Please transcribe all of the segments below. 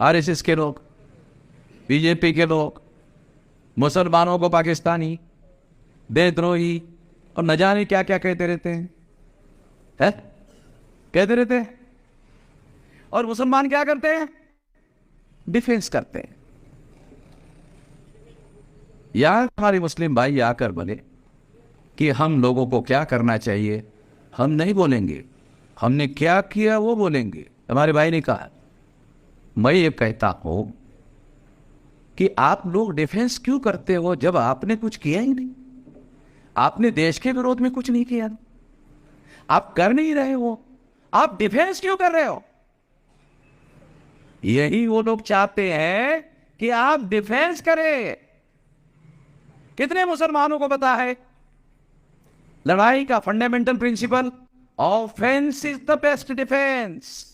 RSS के लोग, BJP के लोग मुसलमानों को पाकिस्तानी, देशद्रोही और न जाने क्या क्या कहते रहते हैं, है? कहते रहते हैं। और मुसलमान क्या करते हैं? डिफेंस करते हैं। यार हमारे मुस्लिम भाई आकर बोले कि हम लोगों को क्या करना चाहिए, हम नहीं बोलेंगे, हमने क्या किया वो बोलेंगे। हमारे भाई ने कहा, मैं ये कहता हूं कि आप लोग डिफेंस क्यों करते हो जब आपने कुछ किया ही नहीं? आपने देश के विरोध में कुछ नहीं किया, आप कर नहीं रहे हो, आप डिफेंस क्यों कर रहे हो? यही वो लोग चाहते हैं कि आप डिफेंस करें। कितने मुसलमानों को पता है लड़ाई का fundamental principle, offence is the best defence?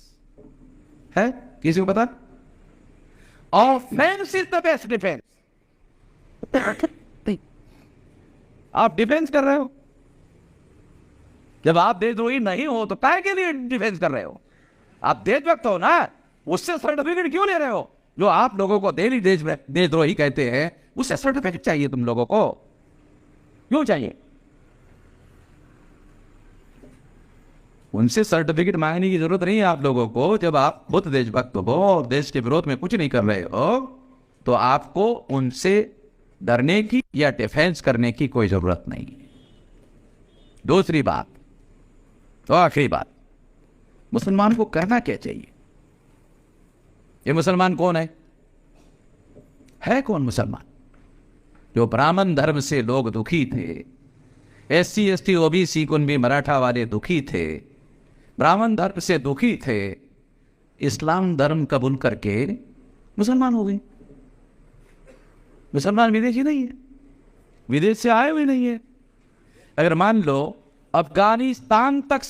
है किसी को पता? Offence is the best defence. आप डिफेंस कर रहे हो। जब आप देशद्रोही नहीं हो तो काय के लिए डिफेंस कर रहे हो? आप देशभक्त हो ना, उससे सर्टिफिकेट क्यों ले रहे हो? जो आप लोगों को देशद्रोही कहते हैं उससे सर्टिफिकेट चाहिए तुम लोगों को, क्यों चाहिए? उनसे सर्टिफिकेट मांगने की जरूरत नहीं है आप लोगों को। जब आप खुद देशभक्त हो और देश के विरोध में कुछ नहीं कर रहे हो तो आपको उनसे डरने की या डिफेंस करने की कोई जरूरत नहीं है। दूसरी बात तो आखिरी बात, मुसलमान को करना क्या चाहिए? ये मुसलमान कौन है कौन मुसलमान? जो ब्राह्मण धर्म से लोग दुखी थे, SC ST OBC कुनबी मराठा वाले दुखी थे, ब्राह्मण धर्म से दुखी थे, इस्लाम धर्म कबूल करके मुसलमान हो गए। मुसलमान विदेशी नहीं है, विदेश से आए हुए नहीं है। अगर मान लो अफगानिस्तान तक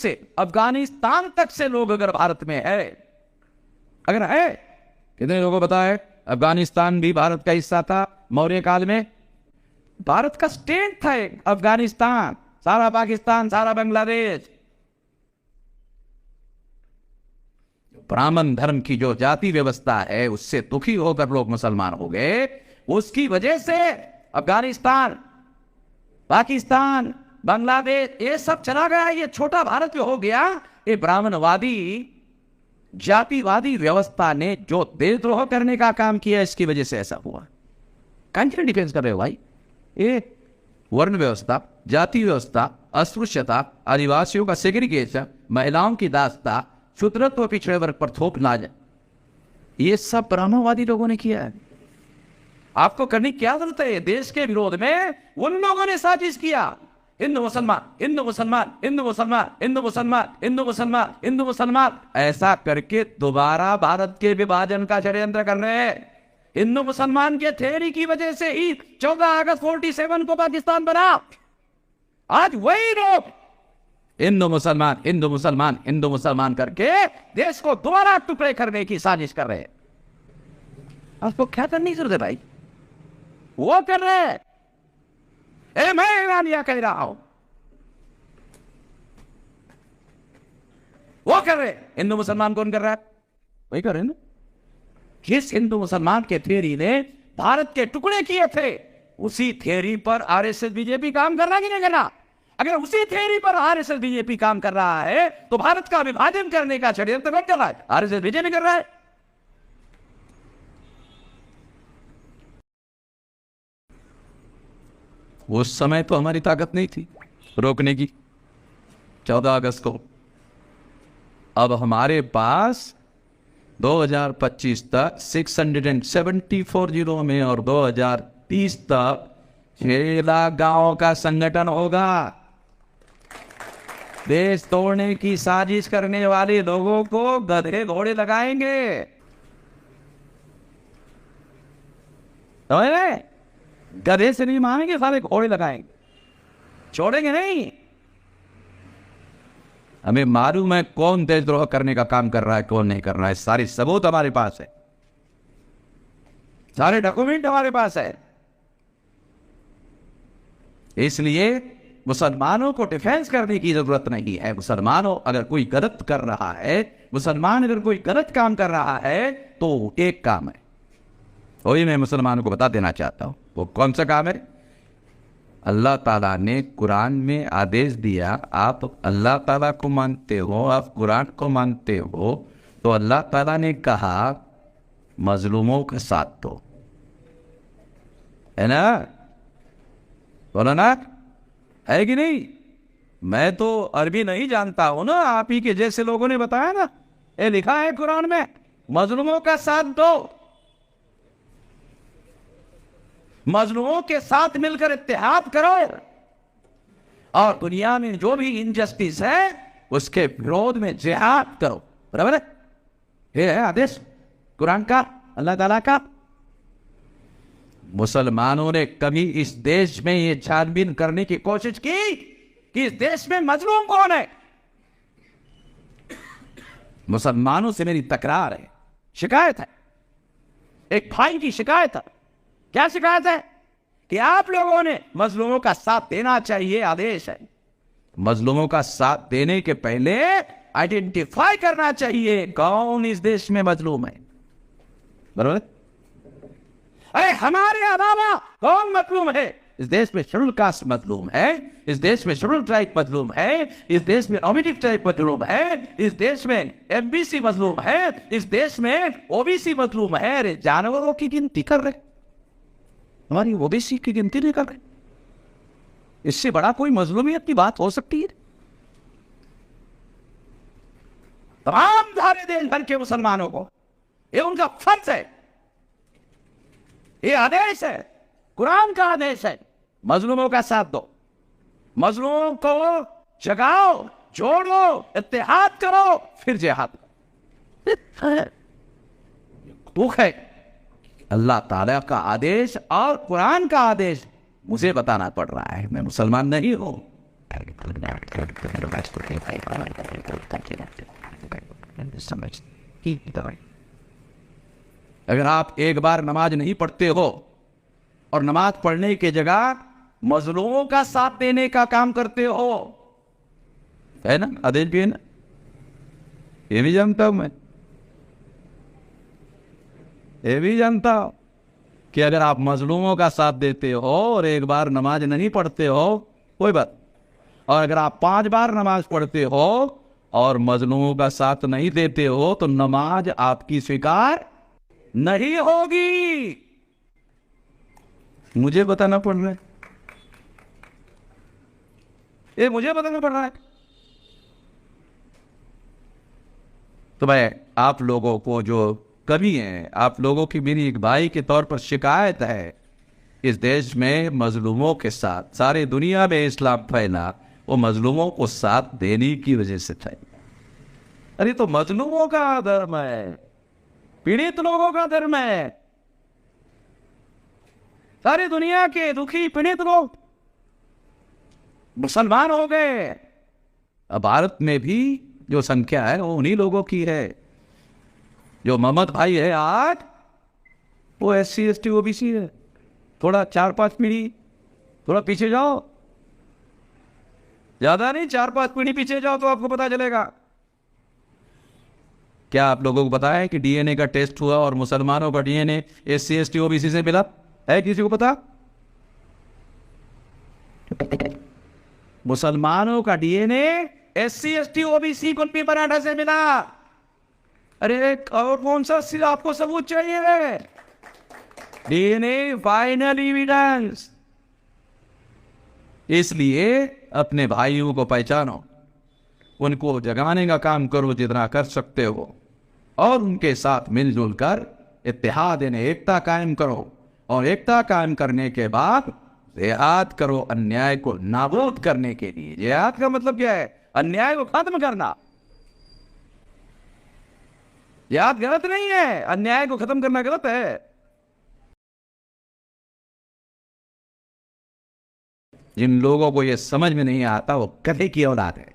से लोग अगर भारत में है, अगर है, कितने लोगों को पता है अफगानिस्तान भी भारत का हिस्सा था मौर्य काल में? भारत का स्टेट था एक अफगानिस्तान, सारा पाकिस्तान, सारा बांग्लादेश। ब्राह्मण धर्म की जो जाति व्यवस्था है उससे दुखी होकर लोग मुसलमान हो गए। उसकी वजह से अफगानिस्तान, पाकिस्तान, बांग्लादेश ये सब चला गया, ये छोटा भारत में हो गया। ये ब्राह्मणवादी जातिवादी व्यवस्था ने जो देशद्रोह करने का काम किया, इसकी वजह से ऐसा हुआ। कहीं डिफेंस कर रहे हो भाई? ये वर्ण व्यवस्था, जाति व्यवस्था, अस्पृश्यता, आदिवासियों का सेग्रीगेशन, महिलाओं की दास्ता, शूद्रत्व, पिछड़े वर्ग पर थोप नाज, ये सब ब्राह्मणवादी लोगों ने किया है। आपको करने की क्या जरूरत है? देश के विरोध में उन लोगों ने साजिश किया। हिंदू मुसलमान, हिंदू मुसलमान, हिंदू मुसलमान, हिंदू मुसलमान, हिंदू मुसलमान, हिंदू मुसलमान, ऐसा करके दोबारा भारत के विभाजन का षड्यंत्र कर रहे हैं। हिंदू मुसलमान के थ्योरी की वजह से ही 14 अगस्त 47 को पाकिस्तान बना। आज वही लोग हिंदू मुसलमान, हिंदू मुसलमान, हिंदू मुसलमान करके देश को दोबारा टुकड़े करने की साजिश कर रहे हैं। आपको क्या करने की जरूरत है भाई? वो कर रहे हैं। मैं ईरानिया कह रहा हूं, वो कर रहे। हिंदू मुसलमान कौन कर रहा है? वही कर रहे ना। जिस हिंदू मुसलमान के थ्योरी ने भारत के टुकड़े किए थे, उसी थ्योरी पर आरएसएस बीजेपी काम कर रहा है कि नहीं कर रहा? अगर उसी थ्योरी पर आरएसएस बीजेपी काम कर रहा है तो भारत का विभाजन करने का षड्यंत्र कौन कर रहा है? आरएसएस बीजेपी कर रहा है। उस समय तो हमारी ताकत नहीं थी रोकने की 14 अगस्त को। अब हमारे पास 2025 तक 674 जिलों में और 2030 तक 6 लाख गांवों का संगठन होगा। देश तोड़ने की साजिश करने वाले लोगों को गधे घोड़े लगाएंगे, समझ रहे? गधे से नहीं मारेंगे, सारे घोड़े लगाएंगे, छोड़ेंगे नहीं। हमें मालूम है कौन देशद्रोह करने का काम कर रहा है, कौन नहीं कर रहा है। सारी सबूत हमारे पास है, सारे डॉक्यूमेंट हमारे पास है। इसलिए मुसलमानों को डिफेंस करने की जरूरत नहीं है। मुसलमानों अगर कोई गलत कर रहा है, मुसलमान अगर कोई गलत काम कर रहा है तो एक काम है, वही मैं मुसलमानों को बता देना चाहता हूं। वो कौन सा काम है? अल्लाह ताला ने कुरान में आदेश दिया, आप अल्लाह ताला को मानते हो, आप कुरान को मानते हो, तो अल्लाह ताला ने कहा मजलूमों का साथ दो, है ना? बोला ना, है कि नहीं? मैं तो अरबी नहीं जानता हूं ना, आप ही के जैसे लोगों ने बताया ना, ये लिखा है कुरान में, मजलूमों का साथ दो, मजलूमों के साथ मिलकर इत्तेहाद करो, और दुनिया में जो भी इनजस्टिस है उसके विरोध में जिहाद करो। बराबर है? ये है आदेश कुरान का, अल्लाह ताला का। मुसलमानों ने कभी इस देश में ये छानबीन करने की कोशिश की कि इस देश में मजलूम कौन है? मुसलमानों से मेरी तकरार है, शिकायत है, एक भाई की शिकायत है। क्या शिकायत है? कि आप लोगों ने मजलूमों का साथ देना चाहिए, आदेश है। मजलूमों का साथ देने के पहले आइडेंटिफाई करना चाहिए कौन इस देश में मजलूम है। बराबर? अरे हमारे अलावा कौन मजलूम है? इस देश में शेड्यूल कास्ट मजलूम है, इस देश में शेड्यूल ट्राइब मजलूम है, इस देश में नॉमिनेटिव ट्राइब मजलूम है, इस देश में एमबीसी मजलूम है, इस देश में ओबीसी मजलूम है। अरे जानवरों की गिनती कर रहे, हमारी ओबीसी की गिनती नहीं कर रहे। इससे बड़ा कोई मजलूमियत की बात हो सकती है? तमाम सारे देश भर के मुसलमानों को ये उनका फर्ज है, ये आदेश है, कुरान का आदेश है, मजलूमों का साथ दो, मजलूमों को जगाओ, जोड़ो, इत्तेहाद करो, फिर जिहाद। दुख है अल्लाह ताला का आदेश और कुरान का आदेश मुझे बताना पड़ रहा है, मैं मुसलमान नहीं हूं। अगर आप एक बार नमाज नहीं पढ़ते हो और नमाज पढ़ने की जगह मजलूमों का साथ देने का काम करते हो, है ना? आदेश भी है ना, ये भी जानता हूं मैं, ये भी जानता हूं कि अगर आप मजलूमों का साथ देते हो और एक बार नमाज नहीं पढ़ते हो कोई बात, और अगर आप 5 बार नमाज पढ़ते हो और मजलूमों का साथ नहीं देते हो तो नमाज आपकी स्वीकार नहीं होगी। मुझे बताना पड़ रहा है, ये मुझे बताना पड़ रहा है। तो भाई आप लोगों को जो कभी है, आप लोगों की मेरी एक भाई के तौर पर शिकायत है, इस देश में मजलूमों के साथ, सारे दुनिया में इस्लाम फैला वो मजलूमों को साथ देने की वजह से फैला। अरे तो मजलूमों का धर्म है, पीड़ित लोगों का धर्म है, सारी दुनिया के दुखी पीड़ित लोग मुसलमान हो गए। अब भारत में भी जो संख्या है वो उन्हीं लोगों की है। जो मोहम्मद भाई है आज वो SC ST OBC है। थोड़ा 4-5 पीढ़ी थोड़ा पीछे जाओ, ज्यादा नहीं 4-5 पीढ़ी पीछे जाओ तो आपको पता चलेगा। क्या आप लोगों को पता है कि DNA का टेस्ट हुआ और मुसलमानों का DNA SC ST OBC से मिला है? किसी को पता? मुसलमानों का DNA SC ST OBC कुल मराठा से मिला। अरे और कौन सा आपको सबूत चाहिए? DNA final evidence. इसलिए अपने भाइयों को पहचानो, उनको जगाने का काम करो जितना कर सकते हो, और उनके साथ मिलजुल कर इत्तेहाद यानी एकता कायम करो, और एकता कायम करने के बाद जिहाद करो अन्याय को नाबूद करने के लिए। जिहाद का मतलब क्या है? अन्याय को खत्म करना। जिहाद गलत नहीं है, अन्याय को खत्म करना गलत है। जिन लोगों को यह समझ में नहीं आता वो कथे की औलाद है।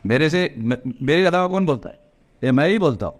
मेरे अलावा कौन बोलता है? ये मैं ही बोलता हूं।